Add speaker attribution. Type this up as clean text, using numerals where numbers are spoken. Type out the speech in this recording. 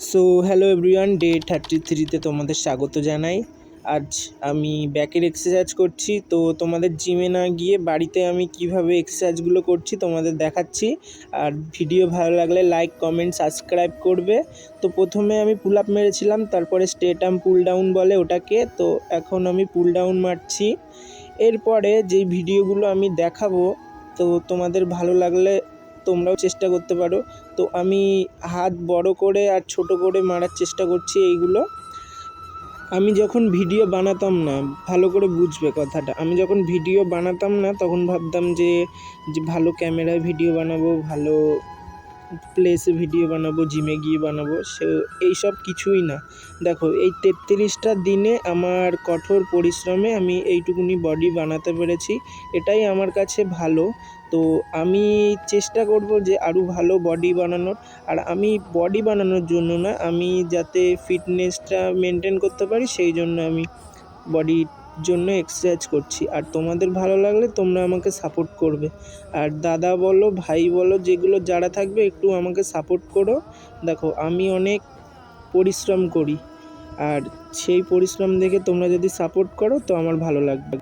Speaker 1: So hello everyone, day 33তে তোমাদের স্বাগত জানাই। আজ আমি ব্যাকের এক্সারসাইজ করছি। তো তোমাদের জিমে না গিয়ে বাড়িতে আমি কিভাবে এক্সারসাইজগুলো করছি তোমাদের দেখাচ্ছি। আর ভিডিও ভালো লাগলে লাইক, কমেন্ট, সাবস্ক্রাইব করবে। তো প্রথমে আমি পুল আপ মেরেছিলাম, তারপরে স্ট্রেট আর্ম পুল ডাউন বলে ওটাকে। তো এখন আমি পুল ডাউন মারছি। এরপরে যেই ভিডিওগুলো আমি দেখাবো তো তোমাদের ভালো লাগলে তোমরাও চেষ্টা করতে পারো। তো আমি হাত বড় করে আর ছোট করে মারার চেষ্টা করছি। এইগুলো আমি যখন ভিডিও বানাতাম না, ভালো করে বুঝবে কথাটা, আমি যখন ভিডিও বানাতাম না তখন ভাবতাম যে ভালো ক্যামেরায় ভিডিও বানাবো, ভালো প্লেসে ভিডিও বানাবো, জিমে গিয়ে বানাবো। এইসব কিছুই না। দেখো, এই 33টা দিনে আমার কঠোর পরিশ্রমে আমি এইটুকুনি বডি বানাতে পেরেছি। এটাই আমার কাছে ভালো। তো আমি চেষ্টা করব যে আরও ভালো বডি বানানোর। আর আমি বডি বানানোর জন্য না, আমি যাতে ফিটনেসটা মেনটেন করতে পারি সেই জন্য আমি বডির জন্য এক্সারসাইজ করছি। আর তোমাদের ভালো লাগলে তোমরা আমাকে সাপোর্ট করবে। আর দাদা বলো, ভাই বলো, যেগুলো যারা থাকবে একটু আমাকে সাপোর্ট করো। দেখো, আমি অনেক পরিশ্রম করি, আর সেই পরিশ্রম দেখে তোমরা যদি সাপোর্ট করো তো আমার ভালো লাগবে।